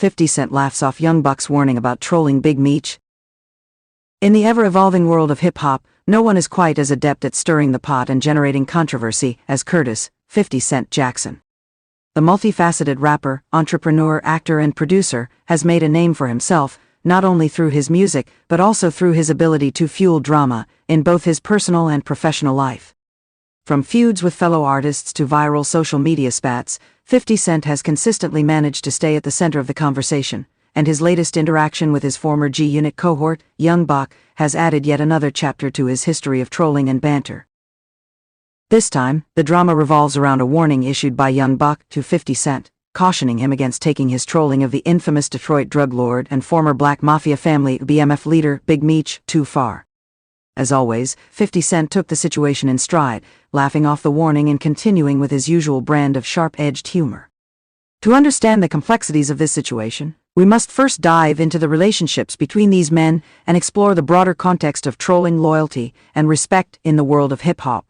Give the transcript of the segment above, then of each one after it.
50 Cent laughs off Young Buck's warning about trolling Big Meech. In the ever-evolving world of hip-hop, no one is quite as adept at stirring the pot and generating controversy as Curtis, 50 Cent Jackson. The multifaceted rapper, entrepreneur, actor and producer has made a name for himself, not only through his music but also through his ability to fuel drama in both his personal and professional life. From feuds with fellow artists to viral social media spats, 50 Cent has consistently managed to stay at the center of the conversation, and his latest interaction with his former G-Unit cohort, Young Buck, has added yet another chapter to his history of trolling and banter. This time, the drama revolves around a warning issued by Young Buck to 50 Cent, cautioning him against taking his trolling of the infamous Detroit drug lord and former Black Mafia family BMF leader Big Meech too far. As always, 50 Cent took the situation in stride, laughing off the warning and continuing with his usual brand of sharp-edged humor. To understand the complexities of this situation, we must first dive into the relationships between these men and explore the broader context of trolling, loyalty, and respect in the world of hip-hop.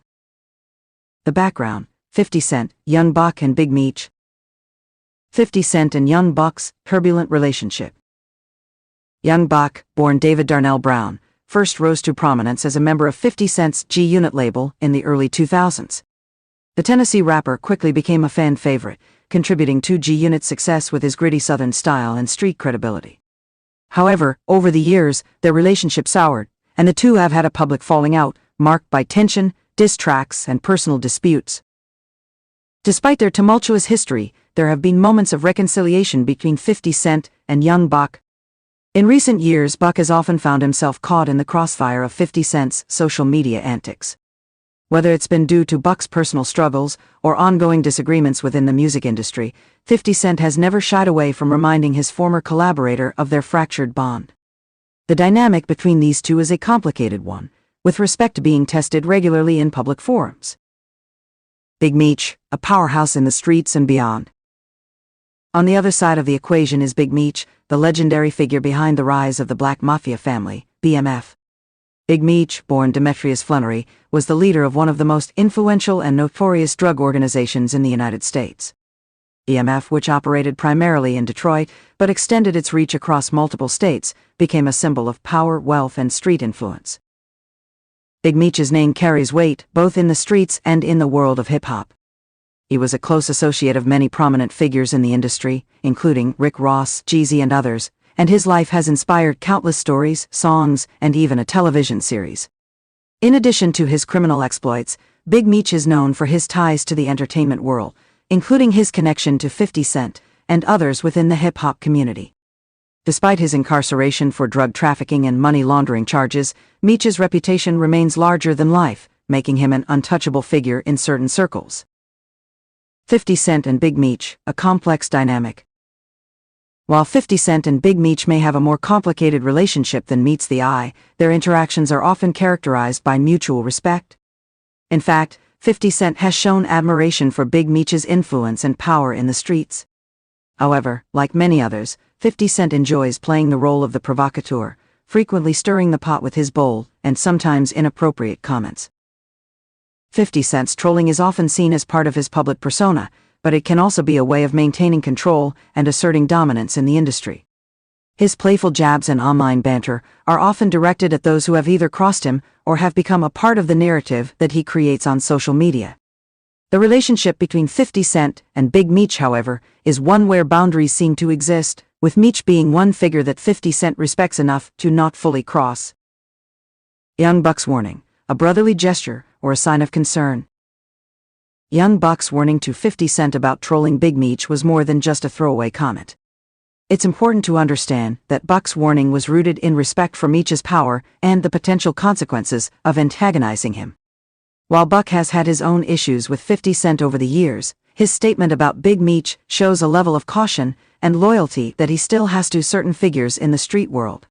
The background: 50 Cent, Young Buck and Big Meech. 50 Cent and Young Buck's turbulent relationship. Young Buck, born David Darnell Brown, first rose to prominence as a member of 50 Cent's G-Unit label in the early 2000s. The Tennessee rapper quickly became a fan favorite, contributing to G-Unit's success with his gritty Southern style and street credibility. However, over the years, their relationship soured, and the two have had a public falling out, marked by tension, diss tracks, and personal disputes. Despite their tumultuous history, there have been moments of reconciliation between 50 Cent and Young Buck. In recent years, Buck has often found himself caught in the crossfire of 50 Cent's social media antics. Whether it's been due to Buck's personal struggles or ongoing disagreements within the music industry, 50 Cent has never shied away from reminding his former collaborator of their fractured bond. The dynamic between these two is a complicated one, with respect being tested regularly in public forums. Big Meech, a powerhouse in the streets and beyond. On the other side of the equation is Big Meech, the legendary figure behind the rise of the Black Mafia family, BMF. Big Meech, born Demetrius Flunnery, was the leader of one of the most influential and notorious drug organizations in the United States. BMF, which operated primarily in Detroit but extended its reach across multiple states, became a symbol of power, wealth, and street influence. Big Meech's name carries weight both in the streets and in the world of hip-hop. He was a close associate of many prominent figures in the industry, including Rick Ross, Jeezy, and others, and his life has inspired countless stories, songs, and even a television series. In addition to his criminal exploits, Big Meech is known for his ties to the entertainment world, including his connection to 50 Cent and others within the hip-hop community. Despite his incarceration for drug trafficking and money laundering charges, Meech's reputation remains larger than life, making him an untouchable figure in certain circles. 50 Cent and Big Meech, a complex dynamic. While 50 Cent and Big Meech may have a more complicated relationship than meets the eye, their interactions are often characterized by mutual respect. In fact, 50 Cent has shown admiration for Big Meech's influence and power in the streets. However, like many others, 50 Cent enjoys playing the role of the provocateur, frequently stirring the pot with his bold and sometimes inappropriate comments. 50 Cent's trolling is often seen as part of his public persona, but it can also be a way of maintaining control and asserting dominance in the industry. His playful jabs and online banter are often directed at those who have either crossed him or have become a part of the narrative that he creates on social media. The relationship between 50 Cent and Big Meech, however, is one where boundaries seem to exist, with Meech being one figure that 50 Cent respects enough to not fully cross. Young Buck's warning: a brotherly gesture or a sign of concern. Young Buck's warning to 50 Cent about trolling Big Meech was more than just a throwaway comment. It's important to understand that Buck's warning was rooted in respect for Meech's power and the potential consequences of antagonizing him. While Buck has had his own issues with 50 Cent over the years, his statement about Big Meech shows a level of caution and loyalty that he still has to certain figures in the street world.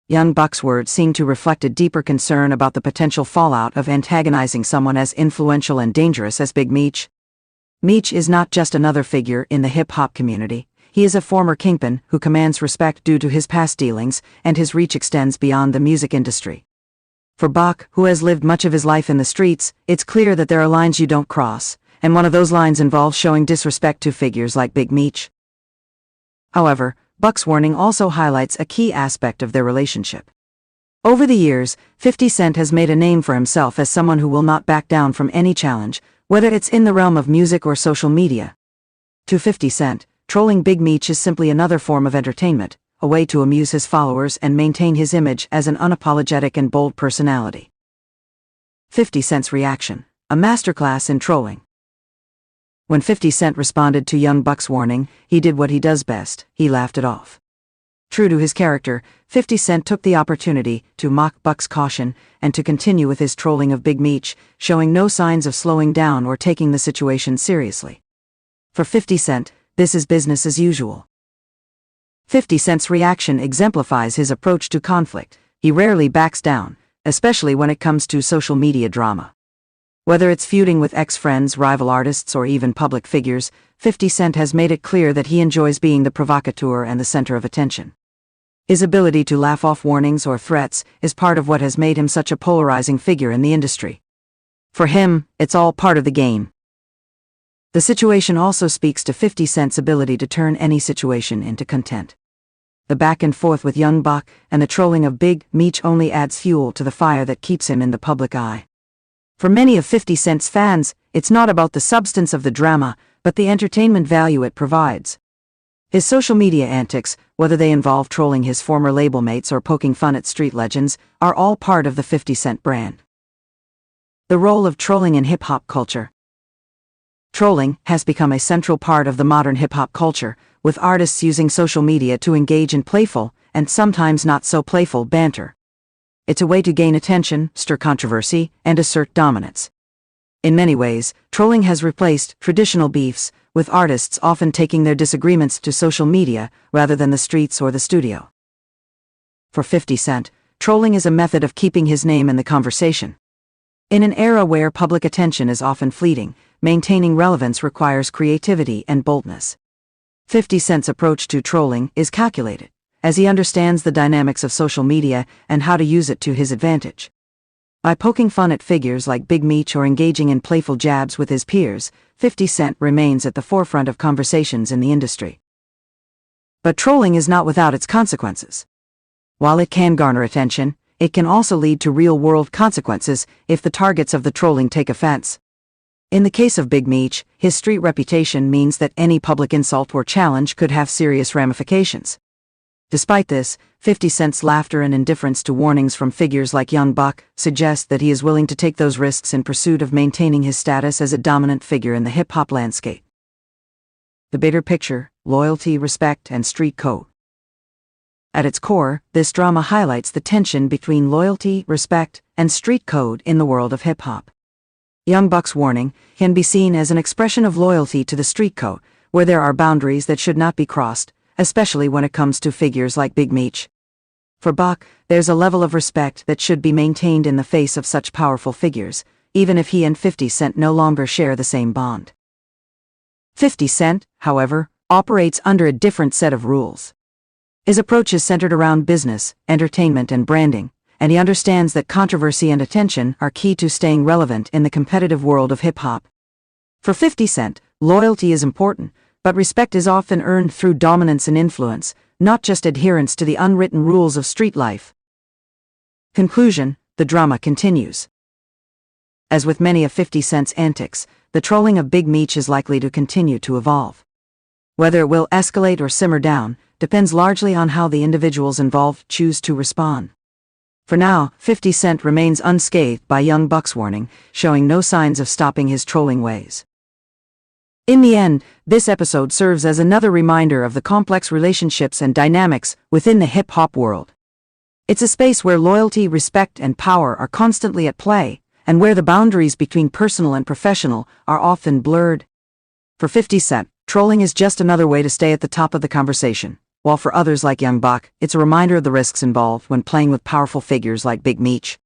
Young Buck's words seem to reflect a deeper concern about the potential fallout of antagonizing someone as influential and dangerous as Big Meech. Meech is not just another figure in the hip-hop community. He is a former kingpin who commands respect due to his past dealings, and his reach extends beyond the music industry. For Buck, who has lived much of his life in the streets, it's clear that there are lines you don't cross, and one of those lines involves showing disrespect to figures like Big Meech. However, Buck's warning also highlights a key aspect of their relationship. Over the years, 50 Cent has made a name for himself as someone who will not back down from any challenge, whether it's in the realm of music or social media. To 50 Cent, trolling Big Meech is simply another form of entertainment, a way to amuse his followers and maintain his image as an unapologetic and bold personality. 50 Cent's reaction, a masterclass in trolling. When 50 Cent responded to Young Buck's warning, he did what he does best, he laughed it off. True to his character, 50 Cent took the opportunity to mock Buck's caution and to continue with his trolling of Big Meech, showing no signs of slowing down or taking the situation seriously. For 50 Cent, this is business as usual. 50 Cent's reaction exemplifies his approach to conflict. He rarely backs down, especially when it comes to social media drama. Whether it's feuding with ex-friends, rival artists, or even public figures, 50 Cent has made it clear that he enjoys being the provocateur and the center of attention. His ability to laugh off warnings or threats is part of what has made him such a polarizing figure in the industry. For him, it's all part of the game. The situation also speaks to 50 Cent's ability to turn any situation into content. The back and forth with Young Buck and the trolling of Big Meech only adds fuel to the fire that keeps him in the public eye. For many of 50 Cent's fans, it's not about the substance of the drama, but the entertainment value it provides. His social media antics, whether they involve trolling his former label mates or poking fun at street legends, are all part of the 50 Cent brand. The role of trolling in hip-hop culture. Trolling has become a central part of the modern hip-hop culture, with artists using social media to engage in playful, and sometimes not so playful, banter. It's a way to gain attention, stir controversy, and assert dominance. In many ways, trolling has replaced traditional beefs, with artists often taking their disagreements to social media rather than the streets or the studio. For 50 Cent, trolling is a method of keeping his name in the conversation. In an era where public attention is often fleeting, maintaining relevance requires creativity and boldness. 50 Cent's approach to trolling is calculated, as he understands the dynamics of social media and how to use it to his advantage. By poking fun at figures like Big Meech or engaging in playful jabs with his peers, 50 Cent remains at the forefront of conversations in the industry. But trolling is not without its consequences. While it can garner attention, it can also lead to real-world consequences if the targets of the trolling take offense. In the case of Big Meech, his street reputation means that any public insult or challenge could have serious ramifications. Despite this, 50 Cent's laughter and indifference to warnings from figures like Young Buck suggest that he is willing to take those risks in pursuit of maintaining his status as a dominant figure in the hip-hop landscape. The bigger picture: loyalty, respect, and street code. At its core, this drama highlights the tension between loyalty, respect, and street code in the world of hip-hop. Young Buck's warning can be seen as an expression of loyalty to the street code, where there are boundaries that should not be crossed, especially when it comes to figures like Big Meech. For Buck, there's a level of respect that should be maintained in the face of such powerful figures, even if he and 50 Cent no longer share the same bond. 50 Cent, however, operates under a different set of rules. His approach is centered around business, entertainment, and branding, and he understands that controversy and attention are key to staying relevant in the competitive world of hip-hop. For 50 Cent, loyalty is important, but respect is often earned through dominance and influence, not just adherence to the unwritten rules of street life. Conclusion: the drama continues. As with many of 50 Cent's antics, the trolling of Big Meech is likely to continue to evolve. Whether it will escalate or simmer down depends largely on how the individuals involved choose to respond. For now, 50 Cent remains unscathed by Young Buck's warning, showing no signs of stopping his trolling ways. In the end, this episode serves as another reminder of the complex relationships and dynamics within the hip-hop world. It's a space where loyalty, respect, and power are constantly at play, and where the boundaries between personal and professional are often blurred. For 50 Cent, trolling is just another way to stay at the top of the conversation, while for others like Young Buck, it's a reminder of the risks involved when playing with powerful figures like Big Meech.